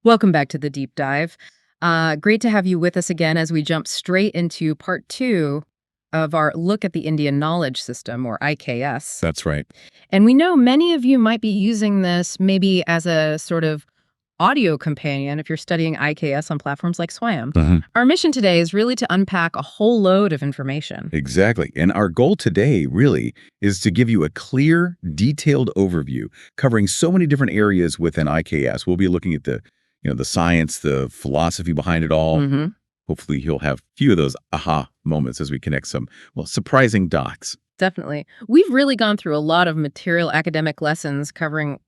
Welcome back to the deep dive. Great to have you with us again as we jump straight into part two of our look at the Indian knowledge system, or IKS. That's right. And we know many of you might be using this maybe as a sort of audio companion if you're studying IKS on platforms like SWAYAM. Our mission today is really to unpack a whole load of information. Exactly. And our goal today really is to give you a clear, detailed overview covering so many different areas within IKS. We'll be looking at the science, the philosophy behind it all. Hopefully you'll have a few of those aha moments as we connect some, surprising dots. Definitely. We've really gone through a lot of material academic lessons covering,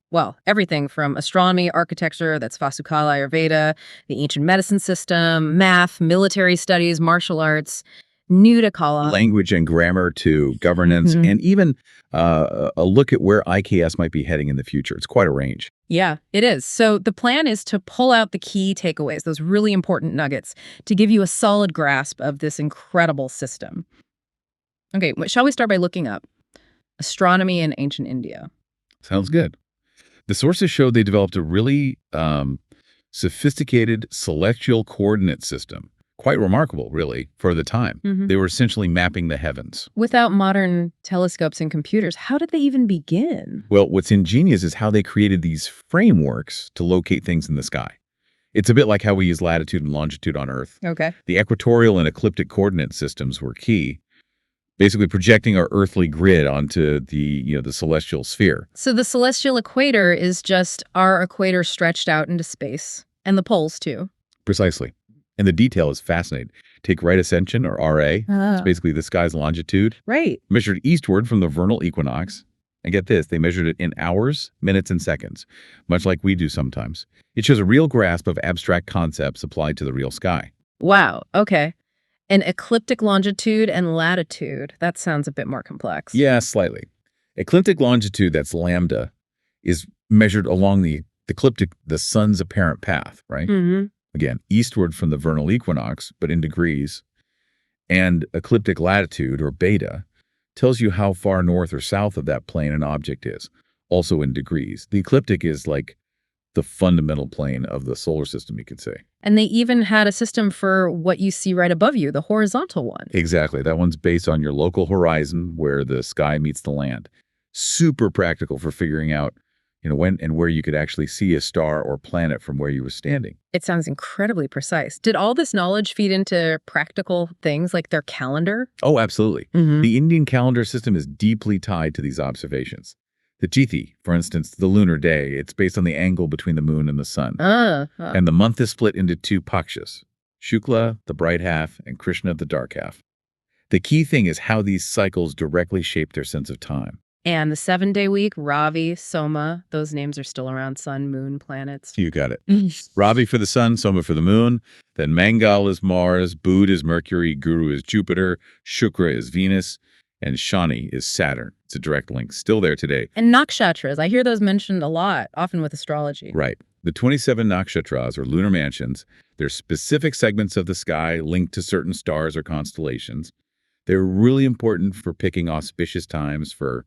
everything from astronomy, architecture, that's Vastukala, Ayurveda, the ancient medicine system, math, military studies, martial arts, Knowlwdge. Language and grammar to governance, and even a look at where IKS might be heading in the future. It's quite a range. Yeah, it is. So the plan is to pull out the key takeaways, those really important nuggets, to give you a solid grasp of this incredible system. Okay, shall we start by looking up astronomy in ancient India? Sounds good. The sources show they developed a really sophisticated celestial coordinate system. Quite remarkable, really, for the time. They were essentially mapping the heavens. Without modern telescopes and computers, how did they even begin? Well, what's ingenious is how they created these frameworks to locate things in the sky. It's a bit like how we use latitude and longitude on Earth. Okay. The equatorial and ecliptic coordinate systems were key, basically projecting our earthly grid onto the celestial sphere. So the celestial equator is just our equator stretched out into space, and the poles too. Precisely. And the detail is fascinating. Take right ascension, or RA. It's basically the sky's longitude. Right. Measured eastward from the vernal equinox. And get this, they measured it in hours, minutes, and seconds, much like we do sometimes. It shows a real grasp of abstract concepts applied to the real sky. Wow, okay. An ecliptic longitude and latitude. That sounds a bit more complex. Yeah, slightly. Ecliptic longitude, that's lambda, is measured along the ecliptic, the sun's apparent path, right? Again, eastward from the vernal equinox, but in degrees. And ecliptic latitude, or beta, tells you how far north or south of that plane an object is, also in degrees. The ecliptic is like the fundamental plane of the solar system, you could say. And they even had a system for what you see right above you, the horizontal one. Exactly. That one's based on your local horizon where the sky meets the land. Super practical for figuring out when and where you could actually see a star or planet from where you were standing. It sounds incredibly precise. Did all this knowledge feed into practical things like their calendar? Oh, absolutely. The Indian calendar system is deeply tied to these observations. The Tithi, for instance, the lunar day, it's based on the angle between the moon and the sun. And the month is split into two pakshas, Shukla, the bright half, and Krishna, the dark half. The key thing is how these cycles directly shape their sense of time. And the 7-day week, Ravi, Soma, those names are still around: sun, moon, planets. You got it. Ravi for the sun, Soma for the moon. Then Mangal is Mars, Bud is Mercury, Guru is Jupiter, Shukra is Venus, and Shani is Saturn. It's a direct link, still there today. And Nakshatras, I hear those mentioned a lot, often with astrology. Right. The 27 Nakshatras, or lunar mansions, they're specific segments of the sky linked to certain stars or constellations. They're really important for picking auspicious times for,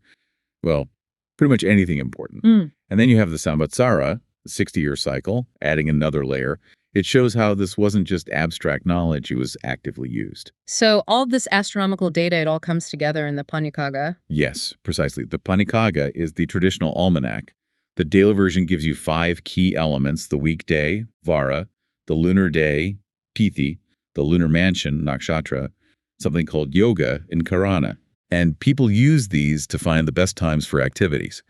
pretty much anything important. And then you have the Samvatsara, the 60-year cycle, adding another layer. It shows how this wasn't just abstract knowledge, it was actively used. So all this astronomical data, it all comes together in the Panchaka? Yes, precisely. The Panchaka is the traditional almanac. The daily version gives you 5 key elements: the weekday, Vara, the lunar day, Tithi, the lunar mansion, Nakshatra, something called yoga in Karana. And people use these to find the best times for activities.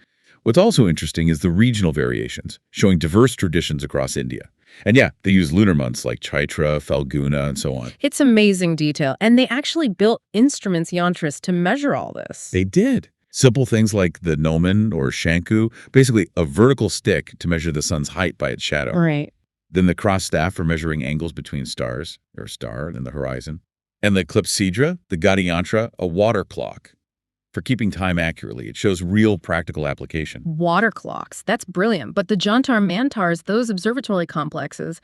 What's also interesting is the regional variations, showing diverse traditions across India. And yeah, they use lunar months like Chaitra, Falguna, and so on. It's amazing detail. And they actually built instruments, yantras, to measure all this. They did. Simple things like the gnomon or shanku, basically a vertical stick to measure the sun's height by its shadow. Right. Then the cross staff for measuring angles between stars, or a star and the horizon. And the clepsydra, the Gaudiya yantra, a water clock for keeping time accurately. It shows real practical application. Water clocks. That's brilliant. But the Jantar Mantars, those observatory complexes,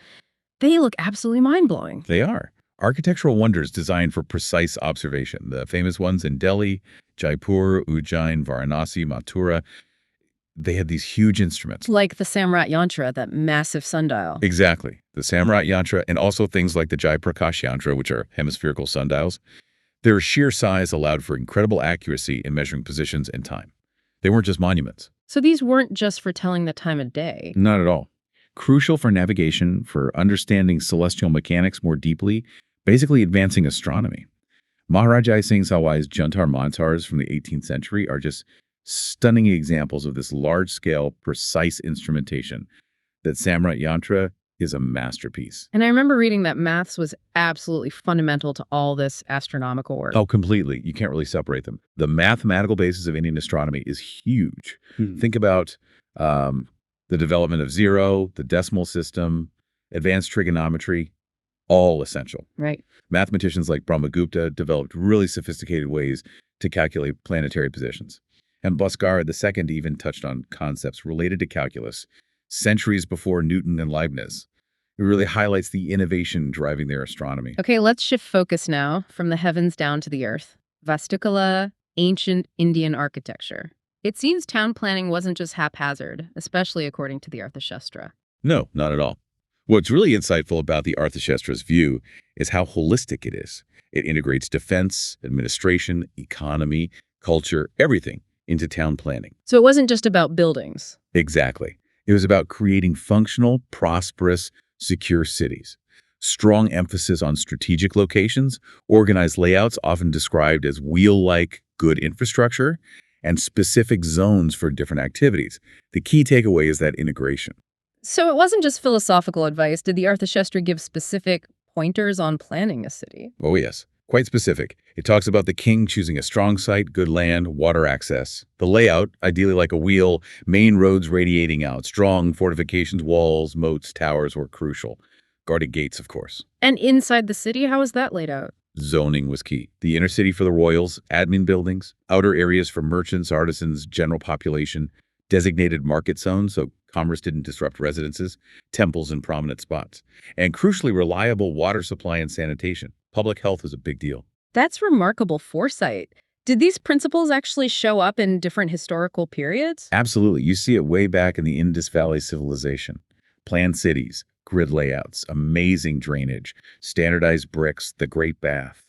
they look absolutely mind-blowing. They are. Architectural wonders designed for precise observation. The famous ones in Delhi, Jaipur, Ujjain, Varanasi, Mathura. They had these huge instruments. Like the Samrat Yantra, that massive sundial. Exactly. The Samrat Yantra, and also things like the Jai Prakash Yantra, which are hemispherical sundials. Their sheer size allowed for incredible accuracy in measuring positions and time. They weren't just monuments. So these weren't just for telling the time of day. Not at all. Crucial for navigation, for understanding celestial mechanics more deeply, basically advancing astronomy. Maharaja Singh Sawai's Jantar Mantars from the 18th century are just stunning examples of this large-scale, precise instrumentation. That Samrat Yantra is a masterpiece. And I remember reading that maths was absolutely fundamental to all this astronomical work. Oh, completely. You can't really separate them. The mathematical basis of Indian astronomy is huge. Think about the development of zero, the decimal system, advanced trigonometry, all essential. Right. Mathematicians like Brahmagupta developed really sophisticated ways to calculate planetary positions. And Bhaskara II even touched on concepts related to calculus centuries before Newton and Leibniz. It really highlights the innovation driving their astronomy. Okay, let's shift focus now from the heavens down to the earth. Vastukala, ancient Indian architecture. It seems town planning wasn't just haphazard, especially according to the Arthashastra. No, not at all. What's really insightful about the Arthashastra's view is how holistic it is. It integrates defense, administration, economy, culture, everything into town planning. So it wasn't just about buildings. Exactly. It was about creating functional, prosperous, secure cities. Strong emphasis on strategic locations, organized layouts often described as wheel-like good infrastructure, and specific zones for different activities. The key takeaway is that integration. So it wasn't just philosophical advice. Did the Arthashastra give specific pointers on planning a city? Oh yes, quite specific. It talks about the king choosing a strong site, good land, water access. The layout, ideally like a wheel, main roads radiating out. Strong fortifications, walls, moats, towers were crucial. Guarded gates, of course. And inside the city, how was that laid out? Zoning was key. The inner city for the royals, admin buildings, outer areas for merchants, artisans, general population, designated market zones so commerce didn't disrupt residences, temples in prominent spots, and crucially reliable water supply and sanitation. Public health was a big deal. That's remarkable foresight. Did these principles actually show up in different historical periods? Absolutely. You see it way back in the Indus Valley civilization. Planned cities, grid layouts, amazing drainage, standardized bricks, the Great Bath.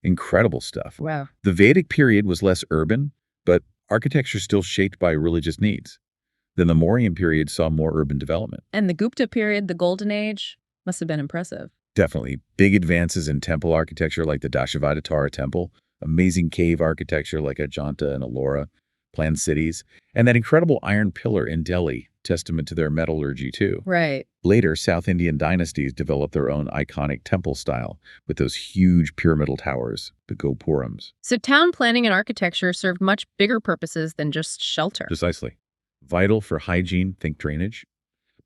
Incredible stuff. Wow. The Vedic period was less urban, but architecture still shaped by religious needs. Then the Mauryan period saw more urban development. And the Gupta period, the Golden Age, must have been impressive. Definitely. Big advances in temple architecture like the Dashavatara temple, amazing cave architecture like Ajanta and Ellora, planned cities, and that incredible iron pillar in Delhi, testament to their metallurgy too. Right. Later, South Indian dynasties developed their own iconic temple style with those huge pyramidal towers, the Gopurams. So town planning and architecture served much bigger purposes than just shelter. Precisely. Vital for hygiene, think drainage.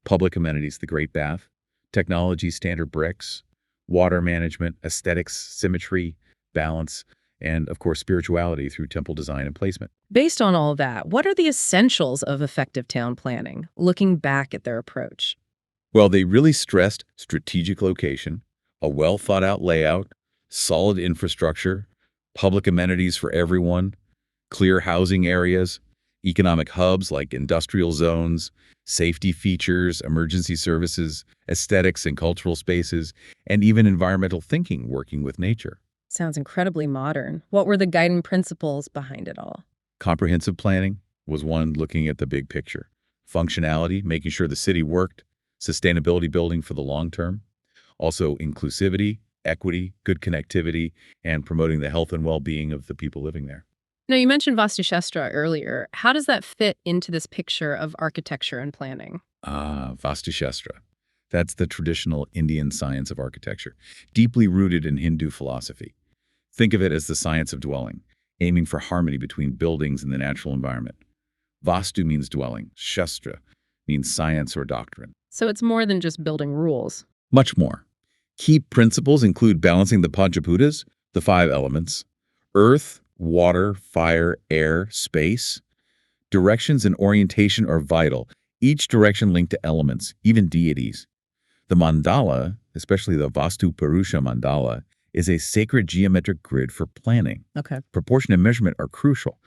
Public amenities, the Great Bath. Technology, standard bricks. Water management, aesthetics, symmetry, balance, and of course spirituality through temple design and placement. Based on all of that, what are the essentials of effective town planning, looking back at their approach? Well, they really stressed strategic location, a well-thought-out layout, solid infrastructure, public amenities for everyone, clear housing areas, economic hubs like industrial zones, safety features, emergency services, aesthetics and cultural spaces, and even environmental thinking working with nature. Sounds incredibly modern. What were the guiding principles behind it all? Comprehensive planning was one looking at the big picture. Functionality, making sure the city worked, sustainability building for the long term. Also inclusivity, equity, good connectivity, and promoting the health and well-being of the people living there. Now, you mentioned Vastushastra earlier. How does that fit into this picture of architecture and planning? Vastushastra. That's the traditional Indian science of architecture, deeply rooted in Hindu philosophy. Think of it as the science of dwelling, aiming for harmony between buildings and the natural environment. Vastu means dwelling. Shastra means science or doctrine. So it's more than just building rules. Much more. Key principles include balancing the Panchaputas, the 5 elements, earth, water, fire, air, space. Directions and orientation are vital, each direction linked to elements, even deities. The mandala, especially the Vastu Purusha mandala, is a sacred geometric grid for planning. Okay. Proportion and measurement are crucial.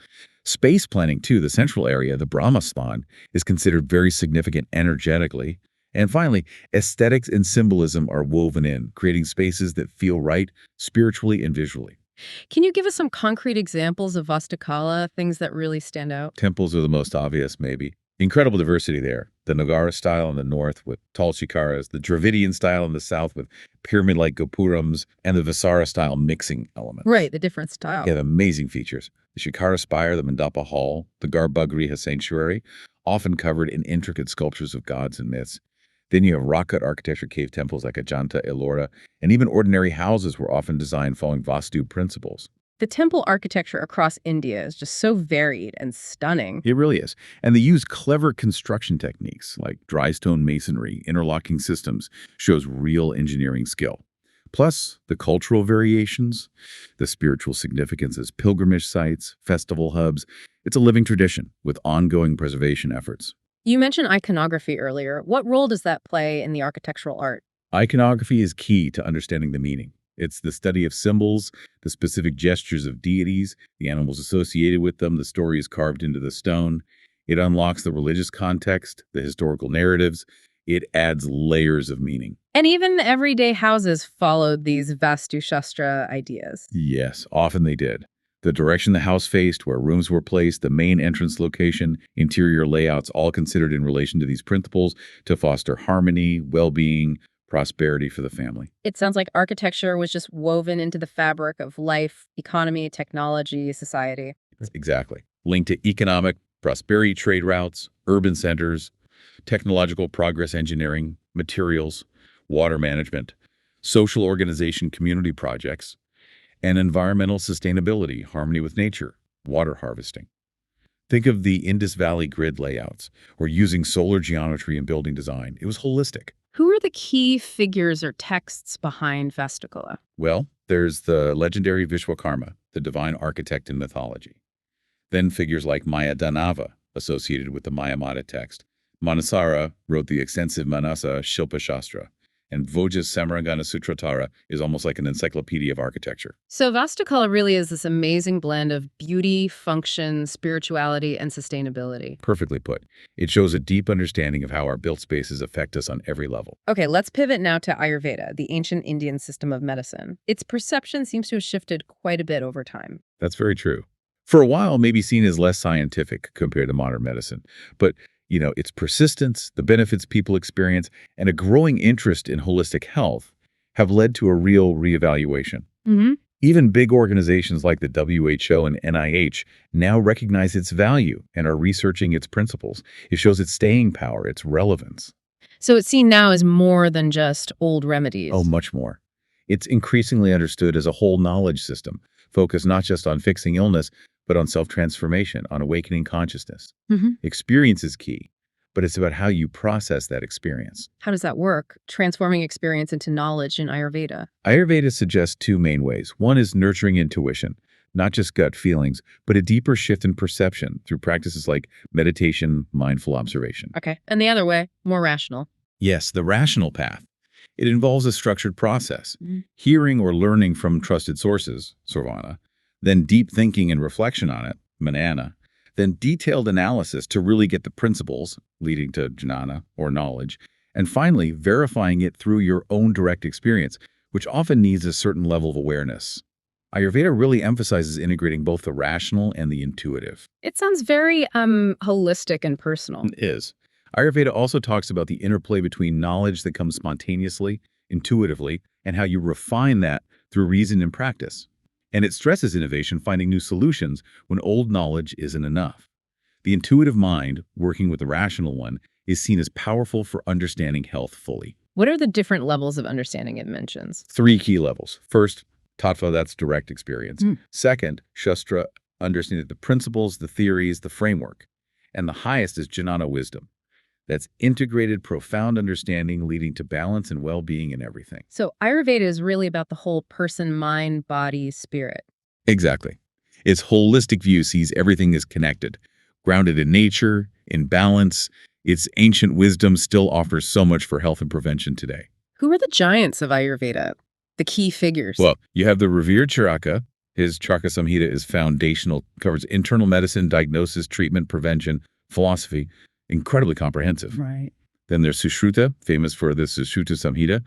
Space planning, too, the central area, the Brahmaspan, is considered very significant energetically. And finally, aesthetics and symbolism are woven in, creating spaces that feel right spiritually and visually. Can you give us some concrete examples of Vastukala, things that really stand out? Temples are the most obvious, maybe. Incredible diversity there. The Nagara style in the north with tall shikaras, the Dravidian style in the south with pyramid-like gopurams, and the Visara style mixing elements. Right, the different style. They have amazing features. The Shikara spire, the Mandapa hall, the Garbhagriha sanctuary, often covered in intricate sculptures of gods and myths. Then you have rock-cut architecture cave temples like Ajanta, Ellora, and even ordinary houses were often designed following Vastu principles. The temple architecture across India is just so varied and stunning. It really is. And they use clever construction techniques like dry stone masonry, interlocking systems, shows real engineering skill. Plus, the cultural variations, the spiritual significances, pilgrimage sites, festival hubs. It's a living tradition with ongoing preservation efforts. You mentioned iconography earlier. What role does that play in the architectural art? Iconography is key to understanding the meaning. It's the study of symbols, the specific gestures of deities, the animals associated with them, the stories carved into the stone. It unlocks the religious context, the historical narratives. It adds layers of meaning. And even everyday houses followed these Vastu Shastra ideas. Yes, often they did. The direction the house faced, where rooms were placed, the main entrance location, interior layouts, all considered in relation to these principles to foster harmony, well-being, prosperity for the family. It sounds like architecture was just woven into the fabric of life, economy, technology, society. Exactly. Linked to economic prosperity trade routes, urban centers, technological progress engineering, materials, water management, social organization community projects, and environmental sustainability, harmony with nature, water harvesting. Think of the Indus Valley grid layouts or using solar geometry in building design. It was holistic. Who are the key figures or texts behind Vastukala? Well, there's the legendary Vishwakarma, the divine architect in mythology. Then figures like Maya Danava, associated with the Mayamata text. Manasara wrote the extensive Manasa Shilpa Shastra, and Voja's Samarangana Sutratara is almost like an encyclopedia of architecture. So Vastukala really is this amazing blend of beauty, function, spirituality, and sustainability. Perfectly put. It shows a deep understanding of how our built spaces affect us on every level. Okay, let's pivot now to Ayurveda, the ancient Indian system of medicine. Its perception seems to have shifted quite a bit over time. That's very true. For a while, maybe seen as less scientific compared to modern medicine. But its persistence, the benefits people experience, and a growing interest in holistic health have led to a real reevaluation. Mm-hmm. Even big organizations like the WHO and NIH now recognize its value and are researching its principles. It shows its staying power, its relevance. So it's seen now as more than just old remedies. Oh, much more. It's increasingly understood as a whole knowledge system, focused not just on fixing illness, but on self-transformation, on awakening consciousness. Mm-hmm. Experience is key, but it's about how you process that experience. How does that work? Transforming experience into knowledge in Ayurveda. Ayurveda suggests two main ways. One is nurturing intuition, not just gut feelings, but a deeper shift in perception through practices like meditation, mindful observation. Okay. And the other way, more rational. Yes, the rational path. It involves a structured process, hearing or learning from trusted sources, Sarvana, then deep thinking and reflection on it, Manana, then detailed analysis to really get the principles, leading to jnana or knowledge, and finally verifying it through your own direct experience, which often needs a certain level of awareness. Ayurveda really emphasizes integrating both the rational and the intuitive. It sounds very holistic and personal. It is. Ayurveda also talks about the interplay between knowledge that comes spontaneously, intuitively, and how you refine that through reason and practice. And it stresses innovation, finding new solutions when old knowledge isn't enough. The intuitive mind, working with the rational one, is seen as powerful for understanding health fully. What are the different levels of understanding it mentions? 3 key levels. First, tattva, that's direct experience. Second, shastra, understanding the principles, the theories, the framework. And the highest is jnana, wisdom. That's integrated, profound understanding leading to balance and well-being in everything. So Ayurveda is really about the whole person, mind, body, spirit. Exactly. Its holistic view sees everything as connected, grounded in nature, in balance. Its ancient wisdom still offers so much for health and prevention today. Who are the giants of Ayurveda? the key figures? Well, you have the revered Charaka. His Charaka Samhita is foundational, covers internal medicine, diagnosis, treatment, prevention, philosophy. Incredibly comprehensive. Right. Then there's Sushruta, famous for the Sushruta Samhita,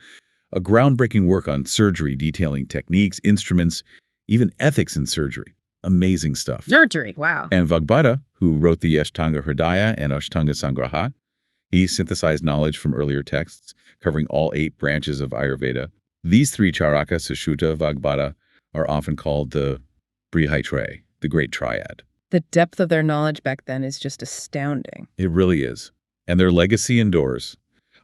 a groundbreaking work on surgery, detailing techniques, instruments, even ethics in surgery. Amazing stuff. Surgery, wow. And Vagbhata, who wrote the Ashtanga Hridaya and Ashtanga Sangraha, he synthesized knowledge from earlier texts, covering all 8 branches of Ayurveda. These 3 Charaka, Sushruta, Vagbhata, are often called the Brihaitre, the Great Triad. The depth of their knowledge back then is just astounding. It really is. And their legacy endures.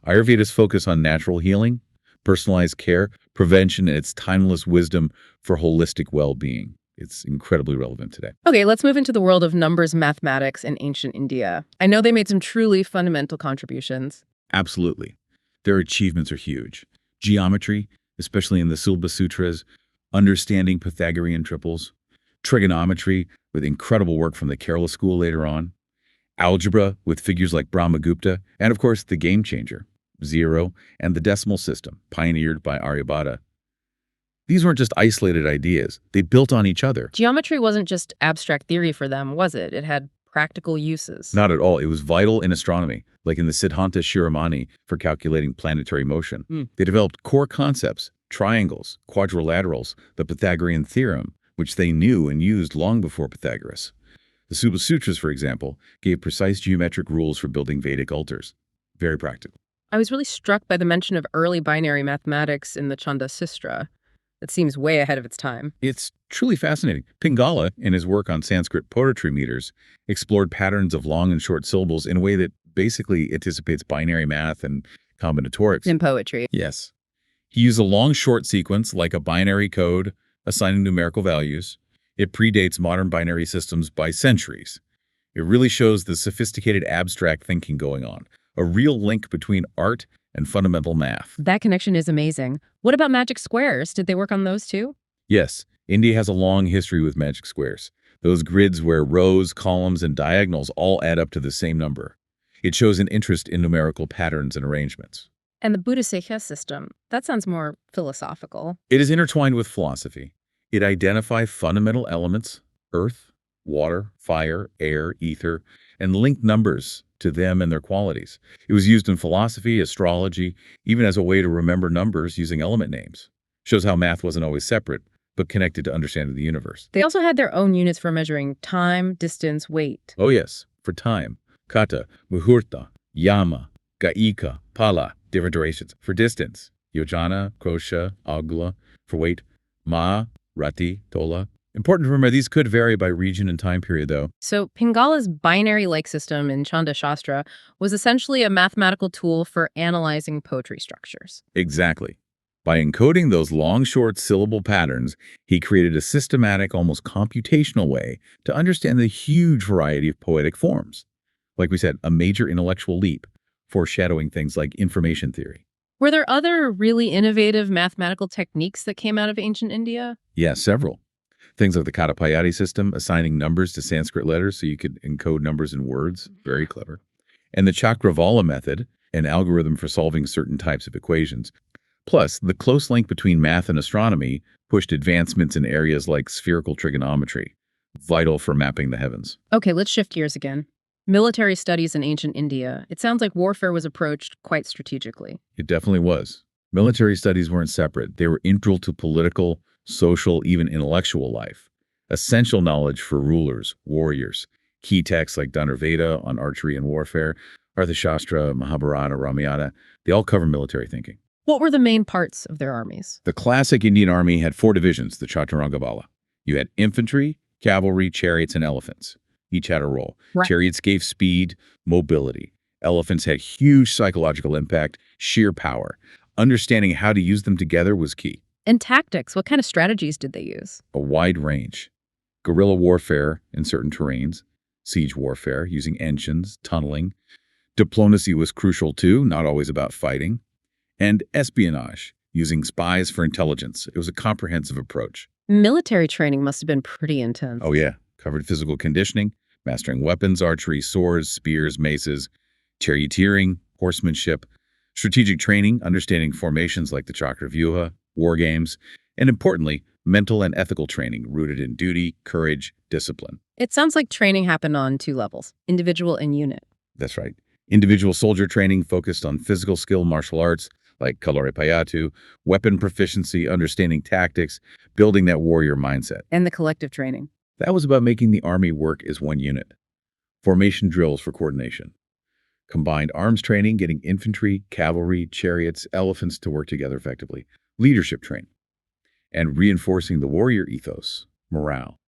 Ayurveda's focus on natural healing, personalized care, prevention, and its timeless wisdom for holistic well-being. It's incredibly relevant today. Okay, let's move into the world of numbers, mathematics, and ancient India. I know they made some truly fundamental contributions. Absolutely. Their achievements are huge. Geometry, especially in the Silba Sutras, understanding Pythagorean triples, trigonometry with incredible work from the Kerala school later on, algebra with figures like Brahmagupta, and of course the game changer, zero, and the decimal system, pioneered by Aryabhata. These weren't just isolated ideas. They built on each other. Geometry wasn't just abstract theory for them, was it? It had practical uses. Not at all. It was vital in astronomy, like in the Siddhanta Shiromani for calculating planetary motion. They developed core concepts, triangles, quadrilaterals, the Pythagorean theorem, which they knew and used long before Pythagoras. The Suba Sutras, for example, gave precise geometric rules for building Vedic altars. Very practical. I was really struck by the mention of early binary mathematics in the Chanda Sistra. It seems way ahead of its time. It's truly fascinating. Pingala, in his work on Sanskrit poetry meters, explored patterns of long and short syllables in a way that basically anticipates binary math and combinatorics. In poetry. Yes. He used a long-short sequence like a binary code, assigning numerical values. It predates modern binary systems by centuries. It really shows the sophisticated abstract thinking going on, a real link between art and fundamental math. That connection is amazing. What about magic squares? Did they work on those too? Yes, India has a long history with magic squares. Those grids where rows, columns, and diagonals all add up to the same number. It shows an interest in numerical patterns and arrangements. And the Buddha-Sikha system, that sounds more philosophical. It is intertwined with philosophy. It identifies fundamental elements, earth, water, fire, air, ether, and linked numbers to them and their qualities. It was used in philosophy, astrology, even as a way to remember numbers using element names. Shows how math wasn't always separate, but connected to understanding the universe. They also had their own units for measuring time, distance, weight. Oh yes, for time. Kata, muhurta, yama, gaika, pala, different durations. For distance, yojana, kosha, agla. For weight, ma, rati, tola. Important to remember, these could vary by region and time period, though. So Pingala's binary-like system in Chanda Shastra was essentially a mathematical tool for analyzing poetry structures. Exactly. By encoding those long, short syllable patterns, he created a systematic, almost computational way to understand the huge variety of poetic forms. Like we said, a major intellectual leap, foreshadowing things like information theory. Were there other really innovative mathematical techniques that came out of ancient India? Yeah, several. Things like the Katapayati system, assigning numbers to Sanskrit letters so you could encode numbers in words. Very clever. And the Chakravala method, an algorithm for solving certain types of equations. Plus, the close link between math and astronomy pushed advancements in areas like spherical trigonometry, vital for mapping the heavens. Okay, let's shift gears again. Military studies in ancient India. It sounds like warfare was approached quite strategically. It definitely was. Military studies weren't separate. They were integral to political, social, even intellectual life. Essential knowledge for rulers, warriors. Key texts like Dhanurveda on archery and warfare, Arthashastra, Mahabharata, Ramayana, they all cover military thinking. What were the main parts of their armies? The classic Indian army had 4 divisions, the Chaturangabala. You had infantry, cavalry, chariots, and elephants. Each had a role. Right. Chariots gave speed, mobility. Elephants had huge psychological impact, sheer power. Understanding how to use them together was key. And tactics, what kind of strategies did they use? A wide range. Guerrilla warfare in certain terrains, siege warfare using engines, tunneling. Diplomacy was crucial too, not always about fighting. And espionage, using spies for intelligence. It was a comprehensive approach. Military training must have been pretty intense. Oh yeah, covered physical conditioning, mastering weapons, archery, swords, spears, maces, charioteering, horsemanship, strategic training, understanding formations like the Chakravyuha, war games, and importantly, mental and ethical training rooted in duty, courage, discipline. It sounds like training happened on two levels, individual and unit. That's right. Individual soldier training focused on physical skill martial arts like kalore payatu, weapon proficiency, understanding tactics, building that warrior mindset. And the collective training. That was about making the army work as one unit. Formation drills for coordination. Combined arms training, getting infantry, cavalry, chariots, elephants to work together effectively. Leadership training. And reinforcing the warrior ethos, morale.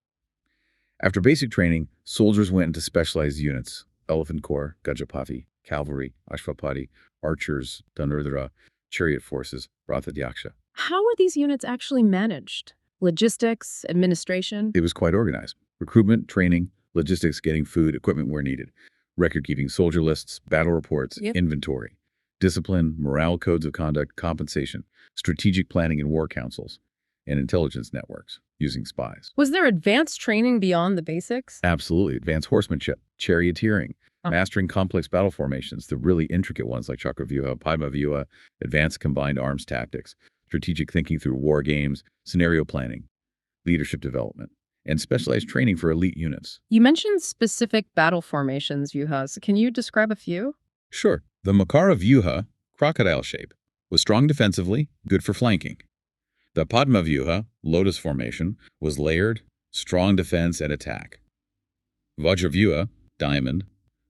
After basic training, soldiers went into specialized units. Elephant Corps, Gajapati, Cavalry, Ashwapati, Archers, Dhanurdhara, Chariot Forces, Rathadyaksha. How are these units actually managed? Logistics, administration? It was quite organized. Recruitment, training, logistics, getting food, equipment where needed. Record-keeping soldier lists, battle reports, inventory. Discipline, morale codes of conduct, compensation, strategic planning and war councils, and intelligence networks using spies. Was there advanced training beyond the basics? Absolutely. Advanced horsemanship, charioteering, mastering complex battle formations, the really intricate ones like Chakravyuha, Padmavyuha, advanced combined arms tactics, strategic thinking through war games, scenario planning, leadership development, and specialized training for elite units. You mentioned specific battle formations, Vyuhas. Can you describe a few? Sure. The Makara Vyuha, crocodile shape, was strong defensively, good for flanking. The Padma Vyuha, lotus formation, was layered, strong defense and attack. Vajra Vyuha, diamond,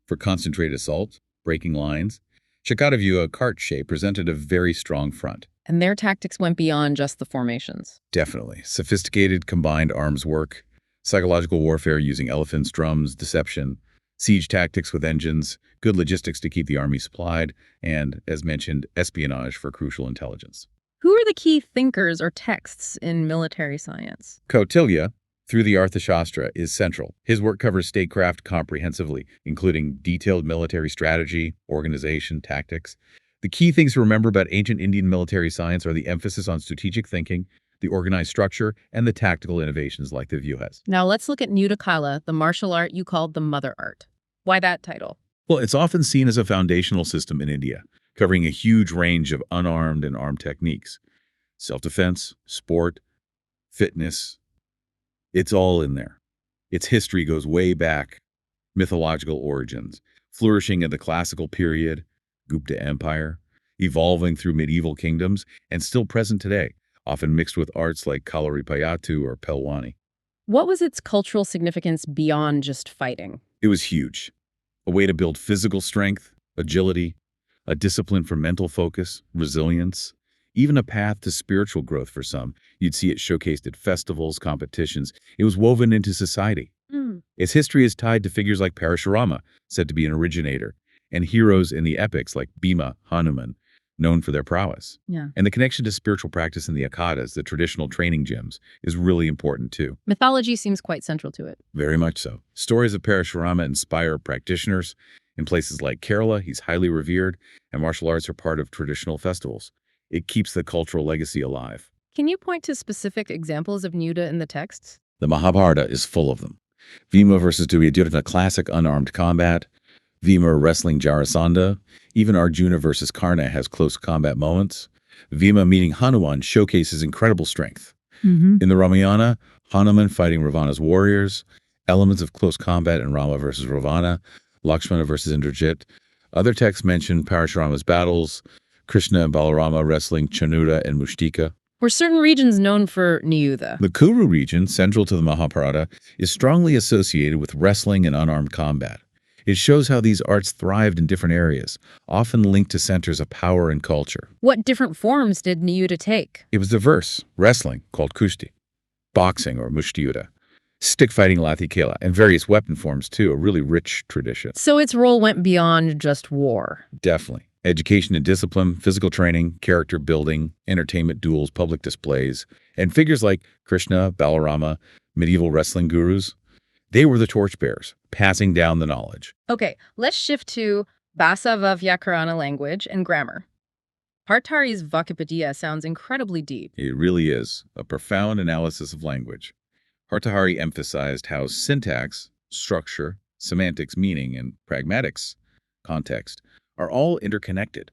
for concentrated assault, breaking lines. Shakara Vyuha, cart shape, presented a very strong front. And their tactics went beyond just the formations. Definitely. Sophisticated combined arms work, psychological warfare using elephants, drums, deception, siege tactics with engines, good logistics to keep the army supplied, and, as mentioned, espionage for crucial intelligence. Who are the key thinkers or texts in military science? Kautilya, through the Arthashastra, is central. His work covers statecraft comprehensively, including detailed military strategy, organization, tactics. The key things to remember about ancient Indian military science are the emphasis on strategic thinking, the organized structure, and the tactical innovations like the Vyuhas. Now let's look at Knowlwdge, the martial art you called the mother art. Why that title? Well, it's often seen as a foundational system in India, covering a huge range of unarmed and armed techniques. Self-defense, sport, fitness, it's all in there. Its history goes way back, mythological origins, flourishing in the classical period, Gupta Empire, evolving through medieval kingdoms, and still present today, often mixed with arts like Kalari Payatu or Pelwani. What was its cultural significance beyond just fighting? It was huge. A way to build physical strength, agility, a discipline for mental focus, resilience, even a path to spiritual growth for some. You'd see it showcased at festivals, competitions. It was woven into society. Its history is tied to figures like Parashurama, said to be an originator, and heroes in the epics like Bhima, Hanuman, known for their prowess. And the connection to spiritual practice in the akhadas, the traditional training gyms, is really important too. Mythology seems quite central to it. Very much so. Stories of Parashurama inspire practitioners. In places like Kerala, he's highly revered, and martial arts are part of traditional festivals. It keeps the cultural legacy alive. Can you point to specific examples of Knowlwdge in the texts? The Mahabharata is full of them. Bhima versus Duryodhana, classic unarmed combat. Bhima wrestling Jarasandha. Even Arjuna versus Karna has close combat moments. Bhima meeting Hanuman showcases incredible strength. In the Ramayana, Hanuman fighting Ravana's warriors. Elements of close combat in Rama versus Ravana. Lakshmana versus Indrajit. Other texts mention Parashurama's battles. Krishna and Balarama wrestling Chanuda and Mushtika. Were certain regions known for Knowlwdge? The Kuru region, central to the Mahabharata, is strongly associated with wrestling and unarmed combat. It shows how these arts thrived in different areas, often linked to centers of power and culture. What different forms did Knowlwdge take? It was diverse. Wrestling, called kushti, boxing or mushtiyuddha, stick fighting lathi kela, and various weapon forms too, a really rich tradition. So its role went beyond just war. Definitely. Education and discipline, physical training, character building, entertainment duels, public displays, and figures like Krishna, Balarama, medieval wrestling gurus, they were the torchbearers, passing down the knowledge. Okay, let's shift to Bhasa Vyakarana language and grammar. Bhartari's Vakipedia sounds incredibly deep. It really is a profound analysis of language. Bhartahari emphasized how syntax, structure, semantics, meaning, and pragmatics, context, are all interconnected.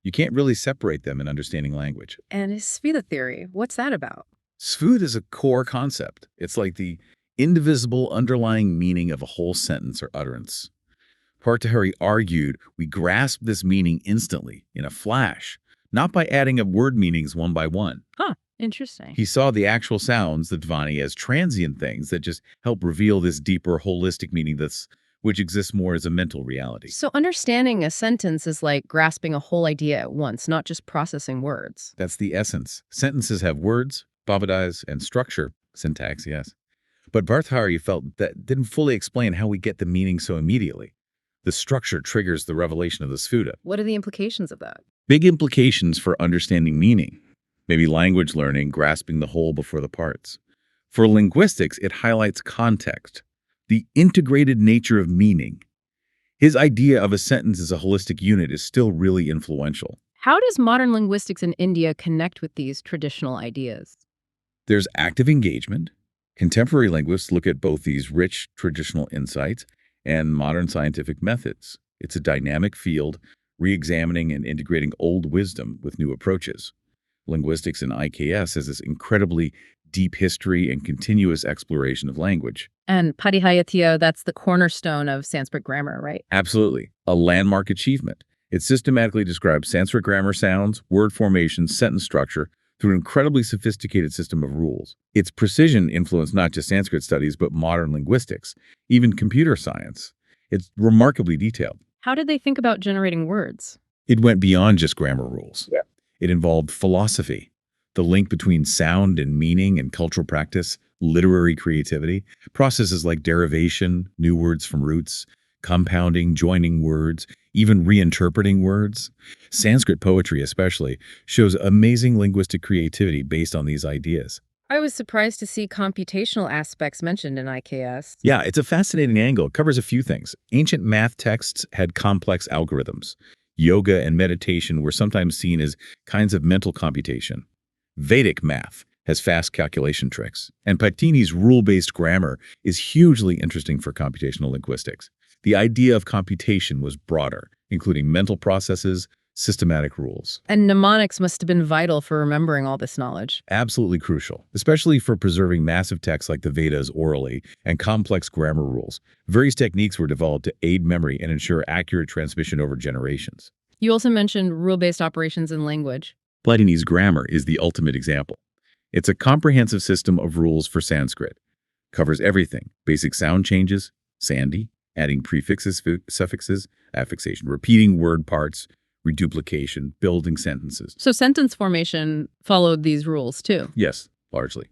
You can't really separate them in understanding language. And Svita theory, what's that about? Svud is a core concept. It's like the indivisible underlying meaning of a whole sentence or utterance. Bhartrhari argued we grasp this meaning instantly, in a flash, not by adding up word meanings one by one. Huh, interesting. He saw the actual sounds, the dhvani, as transient things that just help reveal this deeper, holistic meaning which exists more as a mental reality. So understanding a sentence is like grasping a whole idea at once, not just processing words. That's the essence. Sentences have words, bhavadais, and structure, syntax, yes. But Bhartrhari felt that didn't fully explain how we get the meaning so immediately. The structure triggers the revelation of the Sfuda. What are the implications of that? Big implications for understanding meaning. Maybe language learning, grasping the whole before the parts. For linguistics, it highlights context, the integrated nature of meaning. His idea of a sentence as a holistic unit is still really influential. How does modern linguistics in India connect with these traditional ideas? There's active engagement. Contemporary linguists look at both these rich traditional insights and modern scientific methods. It's a dynamic field, re-examining and integrating old wisdom with new approaches. Linguistics in IKS has this incredibly deep history and continuous exploration of language. And Padihayatya, that's the cornerstone of Sanskrit grammar, right? Absolutely. A landmark achievement. It systematically describes Sanskrit grammar sounds, word formation, sentence structure through an incredibly sophisticated system of rules. Its precision influenced not just Sanskrit studies, but modern linguistics, even computer science. It's remarkably detailed. How did they think about generating words? It went beyond just grammar rules. Yeah. It involved philosophy, the link between sound and meaning and cultural practice, literary creativity, processes like derivation, new words from roots, compounding, joining words, even reinterpreting words. Sanskrit poetry especially shows amazing linguistic creativity based on these ideas. I was surprised to see computational aspects mentioned in IKS. Yeah, it's a fascinating angle. It covers a few things. Ancient math texts had complex algorithms. Yoga and meditation were sometimes seen as kinds of mental computation. Vedic math has fast calculation tricks. And Pattini's rule-based grammar is hugely interesting for computational linguistics. The idea of computation was broader, including mental processes, systematic rules. And mnemonics must have been vital for remembering all this knowledge. Absolutely crucial, especially for preserving massive texts like the Vedas orally and complex grammar rules. Various techniques were developed to aid memory and ensure accurate transmission over generations. You also mentioned rule-based operations in language. Platini's grammar is the ultimate example. It's a comprehensive system of rules for Sanskrit. Covers everything: basic sound changes, sandhi, adding prefixes, suffixes, affixation, repeating word parts, reduplication, building sentences. So sentence formation followed these rules too? Yes, largely.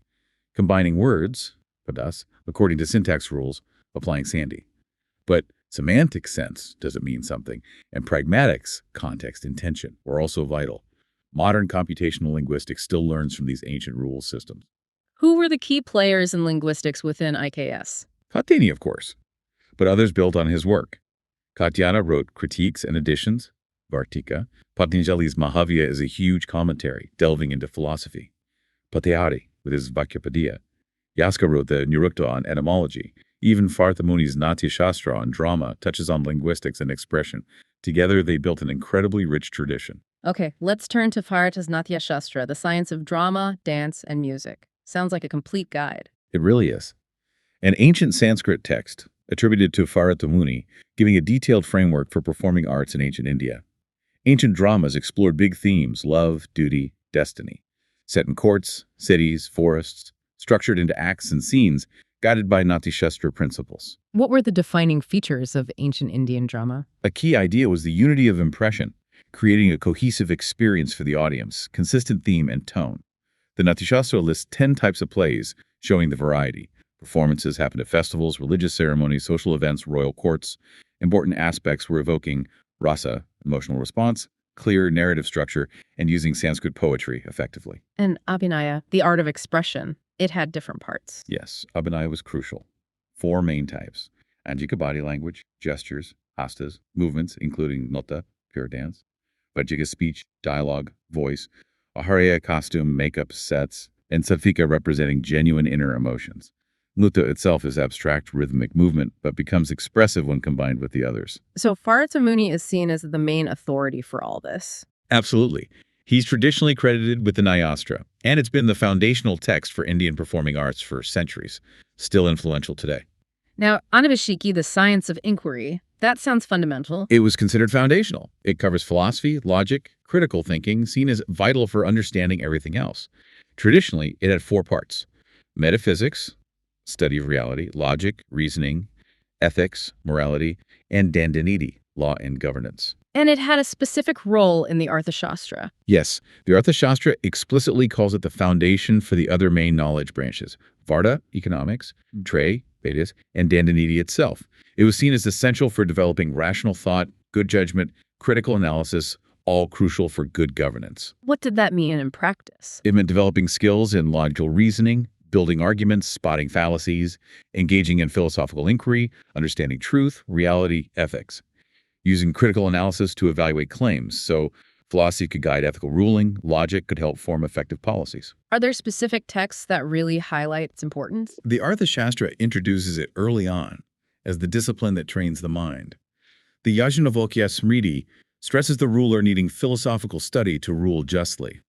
Combining words, padas, according to syntax rules, applying sandhi. But semantic sense doesn't mean something, and pragmatics, context, intention, were also vital. Modern computational linguistics still learns from these ancient rule systems. Who were the key players in linguistics within IKS? Pattini, of course, but others built on his work. Katyana wrote critiques and additions, Vartika. Patanjali's Mahavya is a huge commentary, delving into philosophy. Bhartrhari, with his Vakyapadya. Yaska wrote the Nirukta on etymology. Even Parthamuni's Natya Shastra on drama touches on linguistics and expression. Together, they built an incredibly rich tradition. Okay, let's turn to Bharata's Natya Shastra, the science of drama, dance, and music. Sounds like a complete guide. It really is. An ancient Sanskrit text attributed to Bharata, giving a detailed framework for performing arts in ancient India. Ancient dramas explored big themes: love, duty, destiny. Set in courts, cities, forests, structured into acts and scenes, guided by Natya Shastra principles. What were the defining features of ancient Indian drama? A key idea was the unity of impression, creating a cohesive experience for the audience, consistent theme and tone. The Natya Shastra lists 10 types of plays, showing the variety. Performances happened at festivals, religious ceremonies, social events, royal courts. Important aspects were evoking rasa, emotional response, clear narrative structure, and using Sanskrit poetry effectively. And abhinaya, the art of expression. It had different parts. Yes, abhinaya was crucial. 4 main types: Angika body language, gestures, hastas, movements, including nota, pure dance, Vajika speech, dialogue, voice, Aharya costume, makeup, sets, and Sattvika representing genuine inner emotions. Nutta itself is abstract rhythmic movement, but becomes expressive when combined with the others. So Bharata is seen as the main authority for all this. Absolutely. He's traditionally credited with the Nyastra, and it's been the foundational text for Indian performing arts for centuries, still influential today. Now, Anavishiki, the science of inquiry, that sounds fundamental. It was considered foundational. It covers philosophy, logic, critical thinking, seen as vital for understanding everything else. Traditionally, it had four parts: metaphysics, study of reality; logic, reasoning; ethics, morality; and dandaniti, law and governance. And it had a specific role in the Arthashastra. Yes, the Arthashastra explicitly calls it the foundation for the other main knowledge branches: Varda, economics; Trey, Vedas; and dandaniti itself. It was seen as essential for developing rational thought, good judgment, critical analysis, all crucial for good governance. What did that mean in practice? It meant developing skills in logical reasoning, building arguments, spotting fallacies, engaging in philosophical inquiry, understanding truth, reality, ethics, using critical analysis to evaluate claims. So philosophy could guide ethical ruling, logic could help form effective policies. Are there specific texts that really highlight its importance? The Arthashastra introduces it early on as the discipline that trains the mind. The Yajnavalkya Smriti stresses the ruler needing philosophical study to rule justly.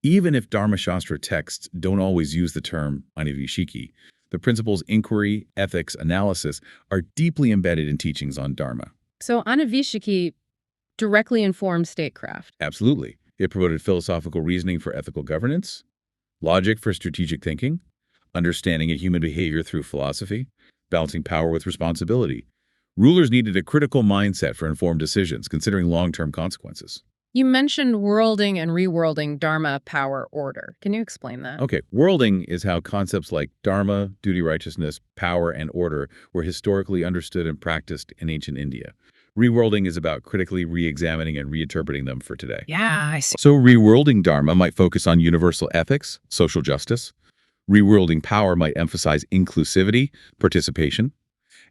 Even if Dharmashastra texts don't always use the term anavishiki, the principles inquiry, ethics, analysis are deeply embedded in teachings on Dharma. So Anavishiki directly informed statecraft. Absolutely. It promoted philosophical reasoning for ethical governance, logic for strategic thinking, understanding of human behavior through philosophy, balancing power with responsibility. Rulers needed a critical mindset for informed decisions, considering long-term consequences. You mentioned worlding and reworlding Dharma, power, order. Can you explain that? Okay, worlding is how concepts like Dharma, duty, righteousness, power, and order were historically understood and practiced in ancient India. Reworlding is about critically re-examining and reinterpreting them for today. Yeah, I see. So reworlding Dharma might focus on universal ethics, social justice. Reworlding power might emphasize inclusivity, participation.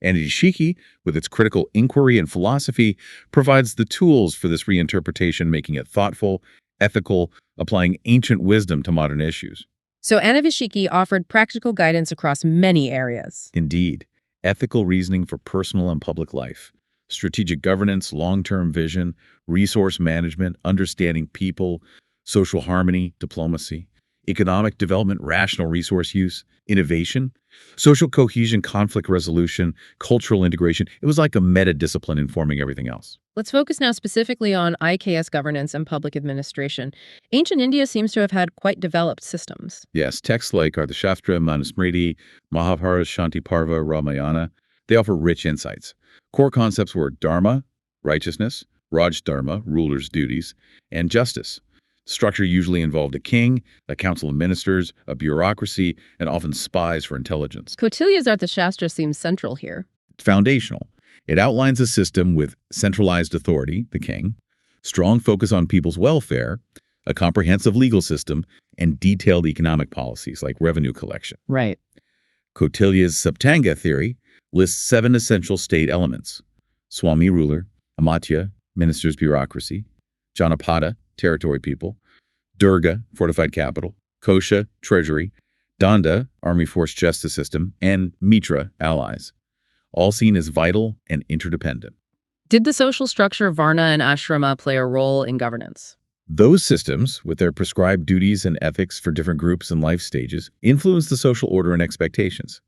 And Ishiki, with its critical inquiry and philosophy, provides the tools for this reinterpretation, making it thoughtful, ethical, applying ancient wisdom to modern issues. So Anavishiki offered practical guidance across many areas. Indeed, ethical reasoning for personal and public life, strategic governance, long-term vision, resource management, understanding people, social harmony, diplomacy, economic development, rational resource use, innovation, social cohesion, conflict resolution, cultural integration. It was like a meta-discipline informing everything else. Let's focus now specifically on IKS governance and public administration. Ancient India seems to have had quite developed systems. Yes, texts like Arthashastra, Manusmriti, Mahabharata, Shanti Parva, Ramayana, they offer rich insights. Core concepts were dharma, righteousness; raj dharma, ruler's duties; and justice. Structure usually involved a king, a council of ministers, a bureaucracy, and often spies for intelligence. Kautilya's Arthashastra seems central here. Foundational. It outlines a system with centralized authority, the king, strong focus on people's welfare, a comprehensive legal system, and detailed economic policies like revenue collection. Right. Kautilya's Saptanga theory lists 7 essential state elements: Swami, ruler; Amatya, minister's bureaucracy; Janapada, territory people; Durga, fortified capital; Kosha, treasury; Danda, army force justice system; and Mitra, allies, all seen as vital and interdependent. Did the social structure of Varna and Ashrama play a role in governance? Those systems, with their prescribed duties and ethics for different groups and life stages, influenced the social order and expectations.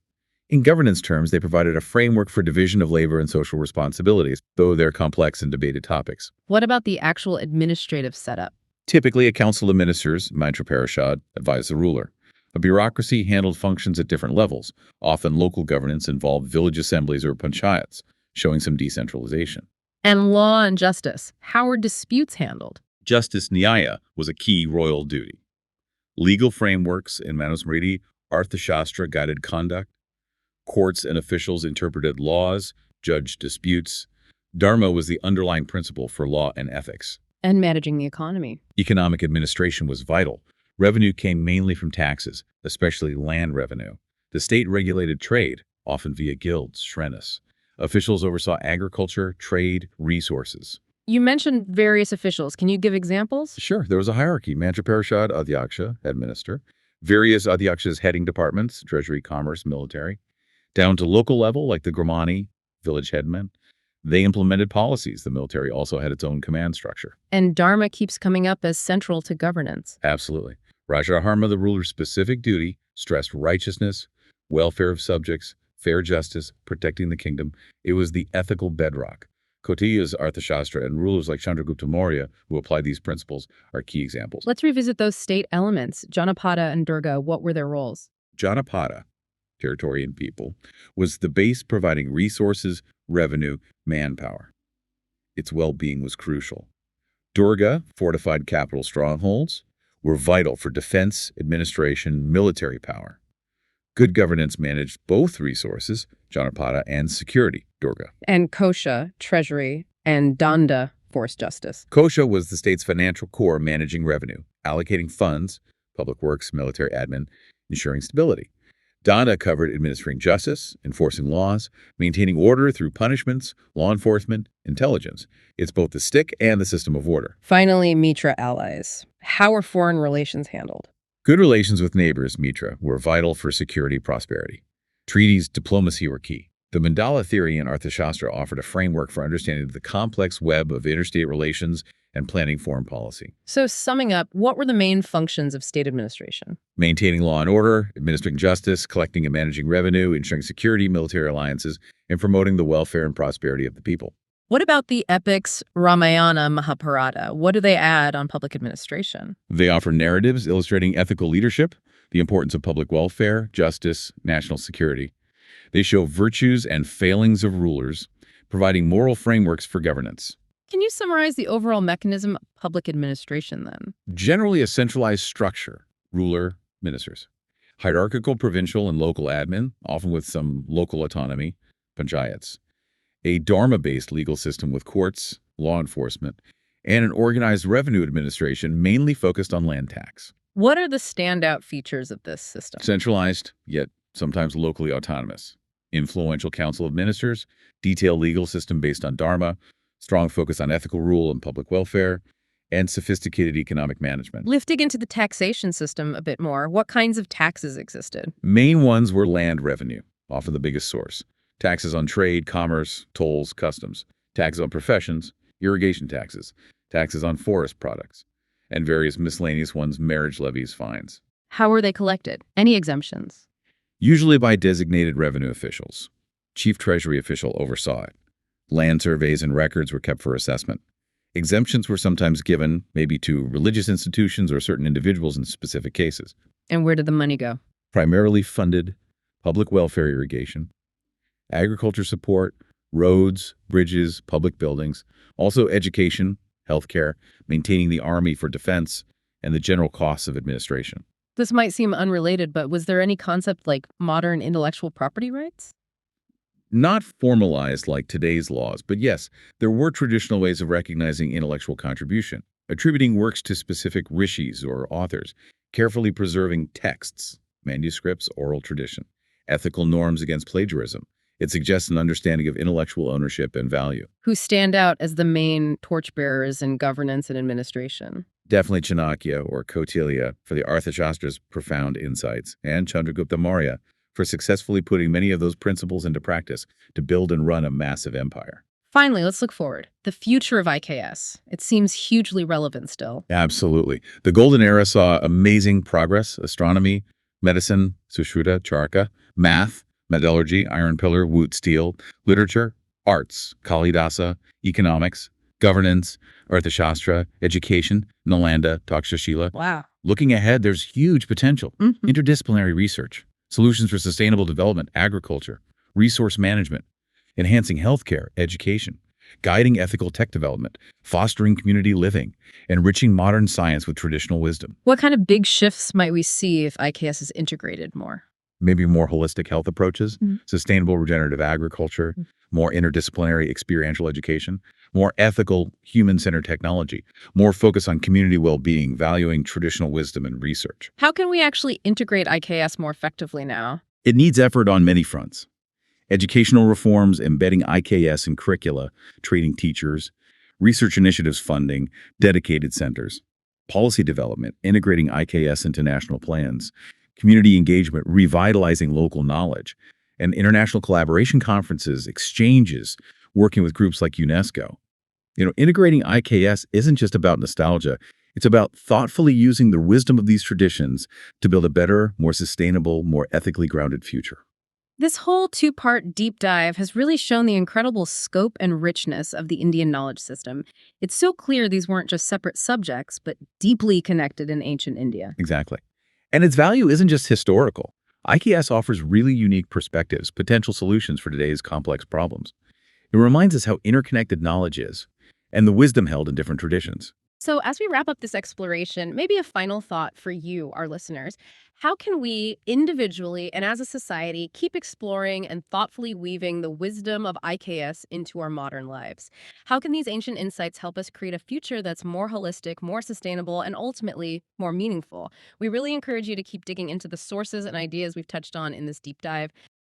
In governance terms, they provided a framework for division of labor and social responsibilities, though they're complex and debated topics. What about the actual administrative setup? Typically, a council of ministers, Mantra Parishad, advised the ruler. A bureaucracy handled functions at different levels. Often local governance involved village assemblies or panchayats, showing some decentralization. And law and justice. How were disputes handled? Justice Nyaya was a key royal duty. Legal frameworks in Manusmriti, Arthashastra guided conduct. Courts and officials interpreted laws, judged disputes. Dharma was the underlying principle for law and ethics. And managing the economy. Economic administration was vital. Revenue came mainly from taxes, especially land revenue. The state regulated trade, often via guilds, shrenas. Officials oversaw agriculture, trade, resources. You mentioned various officials. Can you give examples? Sure, there was a hierarchy. Mantra Parishad, Adhyaksha, head minister. Various Adhyakshas heading departments, treasury, commerce, military. Down to local level, like the Gramani, village headman. They implemented policies. The military also had its own command structure. And Dharma keeps coming up as central to governance. Absolutely. Rajaharma, the ruler's specific duty, stressed righteousness, welfare of subjects, fair justice, protecting the kingdom. It was the ethical bedrock. Kautilya's Arthashastra and rulers like Chandragupta Maurya, who applied these principles, are key examples. Let's revisit those state elements. Janapada and Durga, what were their roles? Janapada, territory and people, was the base providing resources, revenue, manpower. Its well-being was crucial. Durga, fortified capital strongholds, were vital for defense, administration, military power. Good governance managed both resources, Janapada, and security, Durga. And Kosha, treasury, and Danda, force justice. Kosha was the state's financial core managing revenue, allocating funds, public works, military admin, ensuring stability. Danda covered administering justice, enforcing laws, maintaining order through punishments, law enforcement, intelligence. It's both the stick and the system of order. Finally, Mitra allies. How are foreign relations handled? Good relations with neighbors, Mitra, were vital for security prosperity. Treaties, diplomacy were key. The mandala theory in Arthashastra offered a framework for understanding the complex web of interstate relations and planning foreign policy. So summing up, what were the main functions of state administration? Maintaining law and order, administering justice, collecting and managing revenue, ensuring security, military alliances, and promoting the welfare and prosperity of the people. What about the epics Ramayana, Mahabharata? What do they add on public administration? They offer narratives illustrating ethical leadership, the importance of public welfare, justice, national security. They show virtues and failings of rulers, providing moral frameworks for governance. Can you summarize the overall mechanism of public administration then? Generally a centralized structure, ruler, ministers. Hierarchical, provincial, and local admin, often with some local autonomy, panchayats. A dharma-based legal system with courts, law enforcement, and an organized revenue administration mainly focused on land tax. What are the standout features of this system? Centralized, yet sometimes locally autonomous. Influential council of ministers, detailed legal system based on dharma, strong focus on ethical rule and public welfare, and sophisticated economic management. Lifting into the taxation system a bit more, what kinds of taxes existed? Main ones were land revenue, often the biggest source. Taxes on trade, commerce, tolls, customs. Taxes on professions, irrigation taxes. Taxes on forest products. And various miscellaneous ones, marriage levies, fines. How were they collected? Any exemptions? Usually by designated revenue officials. Chief Treasury official oversaw it. Land surveys and records were kept for assessment. Exemptions were sometimes given, maybe to religious institutions or certain individuals in specific cases. And where did the money go? Primarily funded public welfare irrigation, agriculture support, roads, bridges, public buildings, also education, healthcare, maintaining the army for defense, and the general costs of administration. This might seem unrelated, but was there any concept like modern intellectual property rights? Not formalized like today's laws, but yes, there were traditional ways of recognizing intellectual contribution, attributing works to specific rishis or authors, carefully preserving texts, manuscripts, oral tradition, ethical norms against plagiarism. It suggests an understanding of intellectual ownership and value. Who stand out as the main torchbearers in governance and administration? Definitely Chanakya or Kautilya for the Arthashastra's profound insights, and Chandragupta Maurya for successfully putting many of those principles into practice to build and run a massive empire. Finally, let's look forward. The future of IKS. It seems hugely relevant still. Absolutely. The Golden Era saw amazing progress: astronomy, medicine, Sushruta, Charaka, math, metallurgy, iron pillar, wood steel, literature, arts, Kalidasa, economics, governance, Arthashastra, education, Nalanda, Takshashila. Wow. Looking ahead, there's huge potential. Interdisciplinary research, solutions for sustainable development, agriculture, resource management, enhancing healthcare, education, guiding ethical tech development, fostering community living, enriching modern science with traditional wisdom. What kind of big shifts might we see if IKS is integrated more? Maybe more holistic health approaches, sustainable regenerative agriculture, more interdisciplinary experiential education, more ethical human-centered technology, more focus on community well-being, valuing traditional wisdom and research. How can we actually integrate IKS more effectively now? It needs effort on many fronts. Educational reforms, embedding IKS in curricula, training teachers, research initiatives funding, dedicated centers, policy development, integrating IKS into national plans, community engagement, revitalizing local knowledge, and international collaboration conferences, exchanges working with groups like UNESCO. Integrating IKS isn't just about nostalgia. It's about thoughtfully using the wisdom of these traditions to build a better, more sustainable, more ethically grounded future. This whole two-part deep dive has really shown the incredible scope and richness of the Indian knowledge system. It's so clear these weren't just separate subjects, but deeply connected in ancient India. Exactly. And its value isn't just historical. IKS offers really unique perspectives, potential solutions for today's complex problems. It reminds us how interconnected knowledge is and the wisdom held in different traditions. So, as we wrap up this exploration, maybe a final thought for you, our listeners. How can we individually and as a society keep exploring and thoughtfully weaving the wisdom of IKS into our modern lives? How can these ancient insights help us create a future that's more holistic, more sustainable, and ultimately more meaningful? We really encourage you to keep digging into the sources and ideas we've touched on in this deep dive.